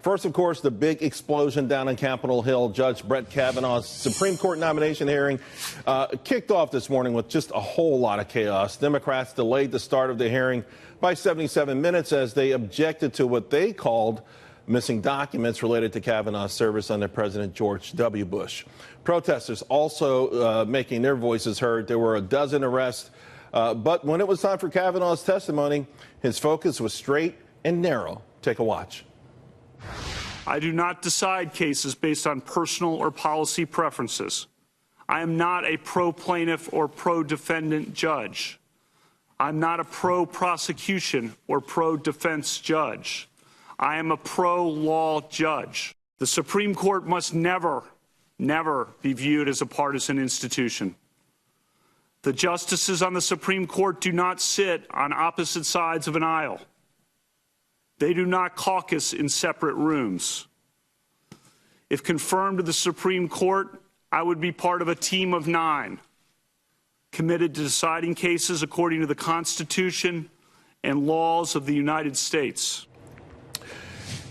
First, of course, the big explosion down on Capitol Hill. Judge Brett Kavanaugh's Supreme Court nomination hearing kicked off this morning with just a whole lot of chaos. Democrats delayed the start of the hearing by 77 minutes as they objected to what they called missing documents related to Kavanaugh's service under President George W. Bush. Protesters also making their voices heard. There were a dozen arrests, but when it was time for Kavanaugh's testimony, his focus was straight and narrow. Take a watch. I do not decide cases based on personal or policy preferences. I am not a pro-plaintiff or pro-defendant judge. I'm not a pro-prosecution or pro-defense judge. I am a pro-law judge. The Supreme Court must never be viewed as a partisan institution. The justices on the Supreme Court do not sit on opposite sides of an aisle. They do not caucus in separate rooms. If confirmed to the Supreme Court, I would be part of a team of 9, committed to deciding cases according to the Constitution and laws of the United States.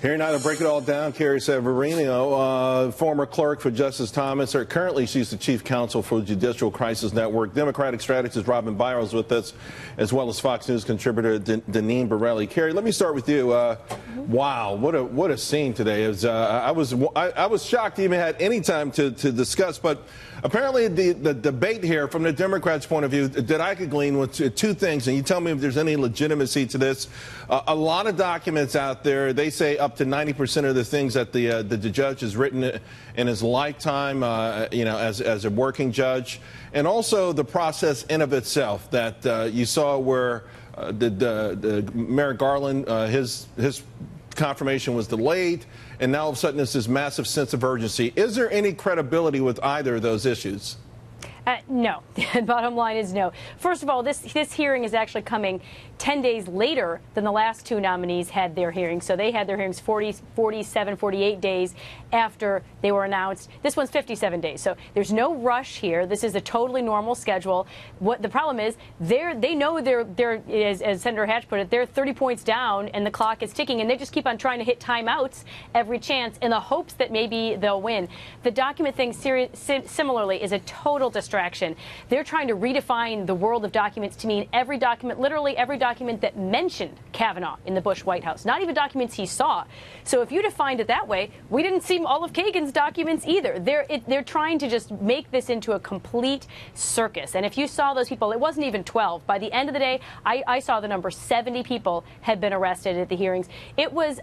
Here now to break it all down, Carrie Severino, former clerk for Justice Thomas, or currently she's the chief counsel for Judicial Crisis Network. Democratic strategist Robin Biro is with us, as well as Fox News contributor Deneen Borelli. Carrie, let me start with you. Wow, what a scene today! I was shocked to even had any time to discuss, but apparently the debate here, from the Democrats' point of view, that I could glean was two things, and you tell me if there's any legitimacy to this. A lot of documents out there. They say up to 90% of the things that the judge has written in his lifetime, as a working judge, and also the process in of itself that you saw where the Merrick Garland, his confirmation was delayed, and now all of a sudden there's this massive sense of urgency. Is there any credibility with either of those issues? No. Bottom line is no. First of all, this hearing is actually coming 10 days later than the last two nominees had their hearings. So they had their hearings 47, 48 days after they were announced. This one's 57 days. So there's no rush here. This is a totally normal schedule. What the problem is, they know they're as Senator Hatch put it, they're 30 points down and the clock is ticking, and they just keep on trying to hit timeouts every chance in the hopes that maybe they'll win. The document thing similarly is a total distraction. They're trying to redefine the world of documents to mean every document, literally every document that mentioned Kavanaugh in the Bush White House, not even documents he saw. So if you defined it that way, we didn't see all of Kagan's documents either. They're trying to just make this into a complete circus. And if you saw those people, it wasn't even 12. By the end of the day, I saw the number 70 people had been arrested at the hearings. It was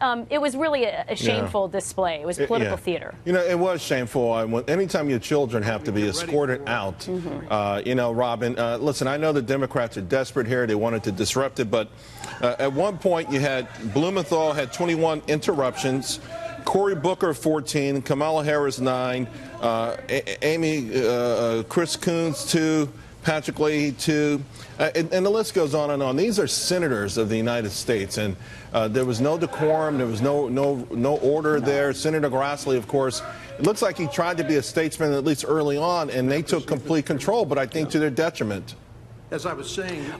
really a shameful display. It was political theater. It was shameful. Anytime your children have to be escorted out, Robin, listen, I know the Democrats are desperate here. They wanted to disrupt it, but at one point you had Blumenthal had 21 interruptions, Cory Booker 14, Kamala Harris 9, Chris Coons 2, Patrick Leahy 2, and the list goes on and on. These are senators of the United States, and there was no decorum, there was no order there. Senator Grassley, of course, it looks like he tried to be a statesman at least early on, and they took complete control, but I think to their detriment. As I was saying...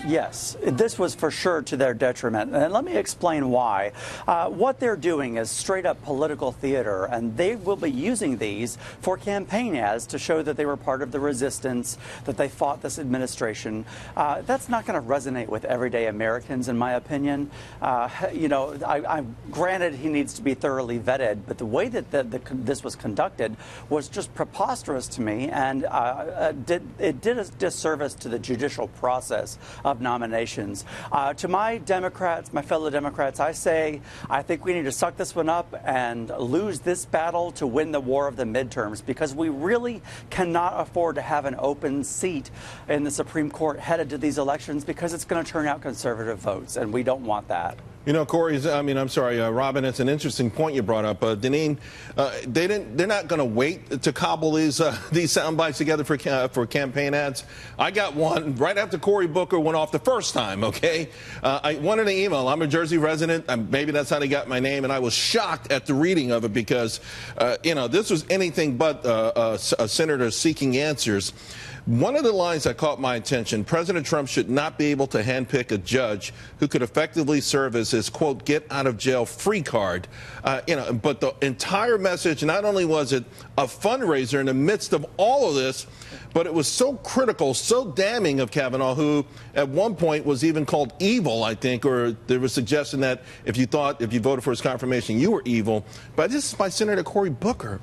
Yes, this was for sure to their detriment. And let me explain why. What they're doing is straight up political theater, and they will be using these for campaign ads to show that they were part of the resistance, that they fought this administration. That's not going to resonate with everyday Americans, in my opinion. Granted, he needs to be thoroughly vetted, but the way that this was conducted was just preposterous to me, and it did a disservice to the judicial process of nominations. To my Democrats, my fellow Democrats, I say I think we need to suck this one up and lose this battle to win the war of the midterms, because we really cannot afford to have an open seat in the Supreme Court headed to these elections, because it's going to turn out conservative votes, and we don't want that. Robin, it's an interesting point you brought up. Deneen, they're not going to wait to cobble these sound bites together for campaign ads. I got one right after Cory Booker went off the first time, okay? I wanted an email. I'm a Jersey resident. Maybe that's how they got my name, and I was shocked at the reading of it because, this was anything but a senator seeking answers. One of the lines that caught my attention: President Trump should not be able to handpick a judge who could effectively serve as his, quote, get out of jail free card. But the entire message, not only was it a fundraiser in the midst of all of this, but it was so critical, so damning of Kavanaugh, who at one point was even called evil, I think, or there was suggestion that if you voted for his confirmation, you were evil. But this is by Senator Cory Booker.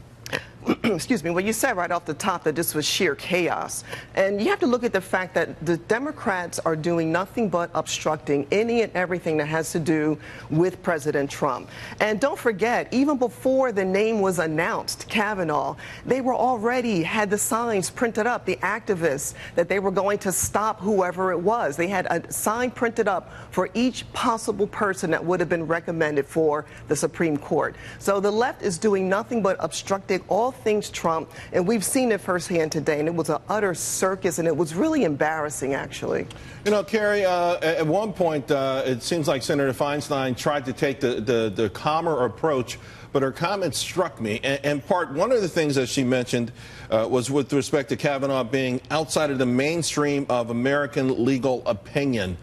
Excuse me, well, you said right off the top that this was sheer chaos. And you have to look at the fact that the Democrats are doing nothing but obstructing any and everything that has to do with President Trump. And don't forget, even before the name was announced, Kavanaugh, they were already had the signs printed up, the activists, that they were going to stop whoever it was. They had a sign printed up for each possible person that would have been recommended for the Supreme Court. So the left is doing nothing but obstructing all things Trump, and we've seen it firsthand today, and it was an utter circus, and it was really embarrassing, actually. You know, Carrie, at one point, it seems like Senator Feinstein tried to take the calmer approach, but her comments struck me. And one of the things that she mentioned was with respect to Kavanaugh being outside of the mainstream of American legal opinion.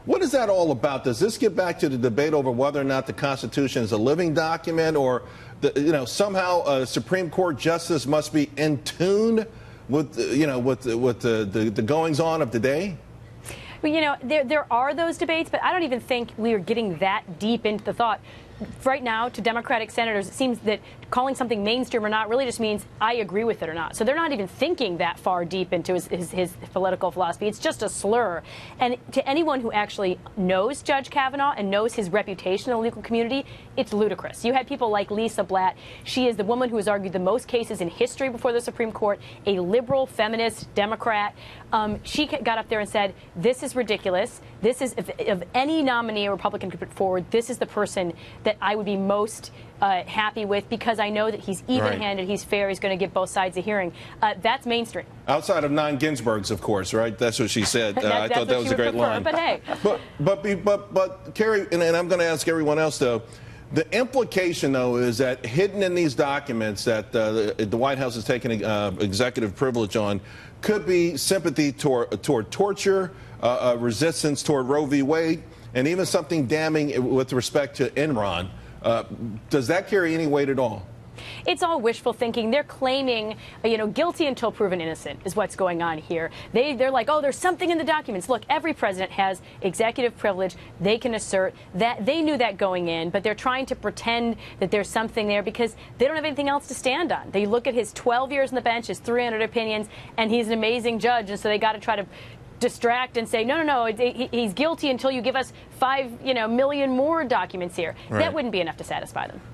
What is that all about? Does this get back to the debate over whether or not the Constitution is a living document, or somehow a Supreme Court justice must be in tune with the goings on of the day? Well, there are those debates, but I don't even think we are getting that deep into the thought. Right now, to Democratic senators, it seems that calling something mainstream or not really just means I agree with it or not. So they're not even thinking that far deep into his political philosophy. It's just a slur. And to anyone who actually knows Judge Kavanaugh and knows his reputation in the legal community, it's ludicrous. You had people like Lisa Blatt. She is the woman who has argued the most cases in history before the Supreme Court, a liberal, feminist, Democrat. She got up there and said, this is ridiculous. This is, of any nominee a Republican could put forward, this is the person that I would be most happy with, because I know that he's even-handed, he's fair, he's going to give both sides a hearing. That's mainstream. Outside of 9 Ginsburgs, of course, right? That's what she said. I thought that was a great line. But hey. But Carrie, and I'm going to ask everyone else, though, the implication, though, is that hidden in these documents that the White House is taking executive privilege on could be sympathy toward torture, resistance toward Roe v. Wade, and even something damning with respect to Enron. Does that carry any weight at all? It's all wishful thinking. They're claiming, guilty until proven innocent is what's going on here. They're like, oh, there's something in the documents. Look, every president has executive privilege. They can assert that. They knew that going in, but they're trying to pretend that there's something there because they don't have anything else to stand on. They look at his 12 years on the bench, his 300 opinions, and he's an amazing judge, and so they got to try to distract and say, no, he's guilty until you give us 5 million more documents here. Right. That wouldn't be enough to satisfy them.